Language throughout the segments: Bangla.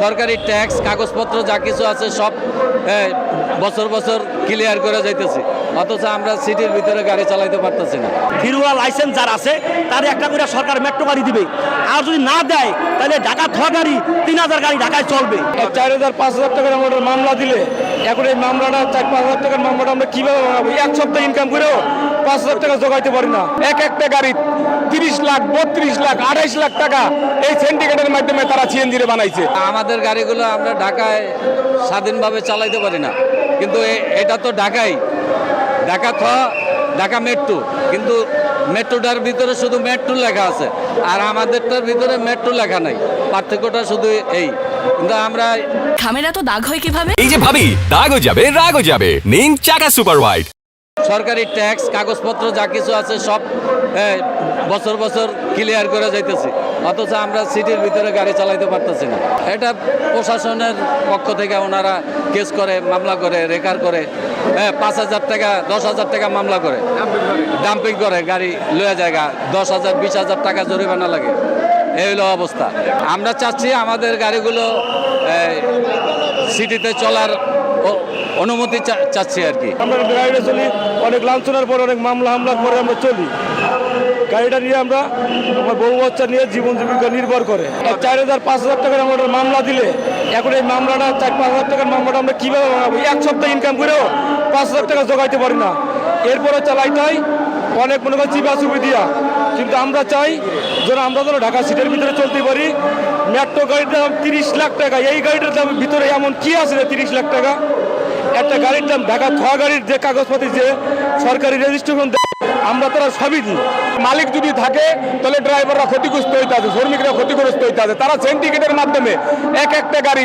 সরকারি ট্যাক্স কাগজপত্র যা কিছু আছে সব বছর বছর ক্লিয়ার করে যাইতেছি, অথচ আমরা সিটির ভিতরে গাড়ি চালাইতে পারতেছি না। ফিরুয়া লাইসেন্স যার আছে তার একটা করে সরকার মেট্রো গাড়ি দিবে, আর যদি না দেয় তাহলে ঢাকা থোয়া গাড়ি 3000 গাড়ি ঢাকায় চলবে। 4000-5000 টাকার আমাদের মামলা দিলে এখন এই মামলাটা 4-5000 টাকার মামলাটা আমরা কিভাবে বানাবো? এক সপ্তাহ ইনকাম করেও 5000 টাকা জোগাইতে পারি না। একটা গাড়ি 30 লাখ, 32 লাখ, 28 লাখ টাকা এই সিন্ডিকেটের মাধ্যমে তারা সিএনজি বানাইছে। আমাদের গাড়িগুলো আমরা ঢাকায় স্বাধীনভাবে চালাইতে পারি না, কিন্তু এটা তো ঢাকা ঢাকা মেট্রো, কিন্তু মেট্রোটার ভিতরে শুধু মেট্রো লেখা আছে আর আমাদেরটার ভিতরে মেট্রো লেখা নাই। পার্থক্যটা শুধু এই, কিন্তু আমরা খামেরা তো দাগ হয় কিভাবে? এই যে ভাবি দাগও যাবে রাগও যাবে, নিন চাকা সুপার হোয়াইট। সরকারি ট্যাক্স কাগজপত্র যা কিছু আছে সব বছর বছর ক্লিয়ার করে যাইতেছি, অথচ আমরা সিটির ভিতরে গাড়ি চালাইতে পারতেছি না। এটা প্রশাসনের পক্ষ থেকে ওনারা কেস করে, মামলা করে, রেকার করে, 5000 টাকা 10,000 টাকা মামলা করে, ডাম্পিং করে, গাড়ি লয়ে জায়গা 10,000 20,000 টাকা জরিমানা লাগে। এই হলো অবস্থা। আমরা চাচ্ছি আমাদের গাড়িগুলো সিটিতে চলার অনুমতি চাচ্ছি আর কি। আমরা গাড়িটা চলি, অনেক লাঞ্ছনার পর, অনেক মামলা হামলার পরে আমরা চলি। গাড়িটা নিয়ে আমরা আমার বউ বাচ্চা নিয়ে জীবন জীবিকা নির্ভর করে। 4000-5000 টাকার আমাদের মামলা দিলে এখন এই মামলাটা 4-5000 টাকার মামলাটা আমরা কিভাবে বানাবো? এক সপ্তাহ ইনকাম করেও 5000 টাকা জোগাইতে পারি না। এরপরে চালাইটাই অনেক মনে করেন চিপা চুপি দিয়া, কিন্তু আমরা চাই যেন আমরা যেন ঢাকা সিটির ভিতরে চলতে পারি। মেট্রো গাড়ির দাম 30 লাখ টাকা, এই গাড়িটার দাম ভিতরে এমন কি আছে 30 লাখ টাকা? একটা গাড়ির দাম ঢাকা থোয়া গাড়ির যে কাগজপাতি যে সরকারি রেজিস্ট্রেশন আমরা তারা সবই দিই। মালিক যদি থাকে তাহলে ড্রাইভাররা ক্ষতিগ্রস্ত হইতে আছে, শ্রমিকরা ক্ষতিগ্রস্ত হইতে আছে। তারা সিন্ডিকেটের মাধ্যমে একটা গাড়ি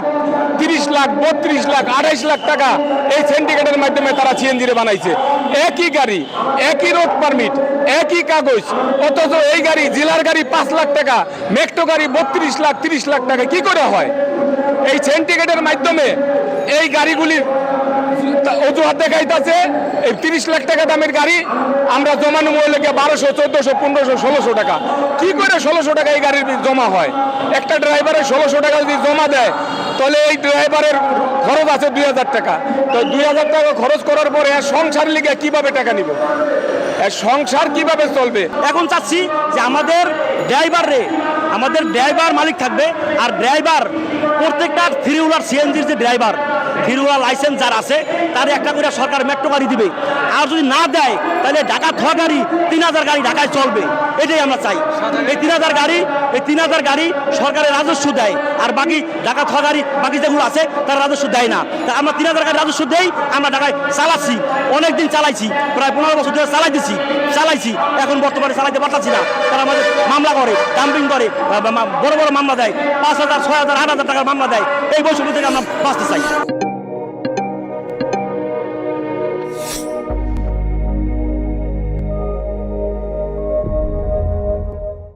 30 লাখ, 32 লাখ, 28 লাখ টাকা এই সিন্ডিকেটের মাধ্যমে তারা সিএনজি বানাইছে। একই গাড়ি, একই রোড পারমিট, একই কাগজ, অথচ এই গাড়ি জেলার গাড়ি 5 লাখ টাকা, মেট্রো গাড়ি 32 লাখ 30 লাখ টাকা। কি করে হয়? এই সিন্ডিকেটের মাধ্যমে এই গাড়িগুলির অজুহাত দেখাইতেছে এই 30 লাখ টাকা দামের গাড়ি আমরা জমানো মূল্যকে 1200, 1400, 1500, 1600 টাকা। কি করে 1600 টাকা এই গাড়ির জমা হয়? একটা ড্রাইভারের 1600 টাকা যদি জমা দেয় তাহলে এই ড্রাইভারের খরচ আছে 2000 টাকা। তো 2000 টাকা খরচ করার পরে সংসার লিগে কিভাবে টাকা নিব? সংসার কিভাবে চলবে? এখন চাচ্ছি যে আমাদের ড্রাইভার মালিক থাকবে, আর ড্রাইভার প্রত্যেকটা ফিরুলার সিএনজির যে ড্রাইভার ফিরুলা লাইসেন্স যার আছে তার একটা করে সরকার মেট্রো গাড়ি দিবে, আর যদি না দেয় তাহলে ঢাকা থোয়া গাড়ি 3000 গাড়ি ঢাকায় চলবে। এটাই আমরা চাই। এই 3000 গাড়ি সরকারের রাজস্ব দেয়, আর বাকি ঢাকা থোয়া গাড়ি বাকি যেগুলো আছে তার রাজস্ব দেয় না। তা আমরা 3000 গাড়ি রাজস্ব দেই, আমরা ঢাকায় চালাচ্ছি, অনেকদিন চালাইছি, প্রায় 15 বছর ধরে চালাইছি। এখন বর্তমানে চালাইতে পারতাছি না। তারা আমাদের মামলা করে, ডাম্পিং করে, বড় বড় মামলা দেয়, 5000, 6000, 8000 টাকার মামলা দেয়। এই বৈষম্য থেকে আমরা বাঁচতে চাই।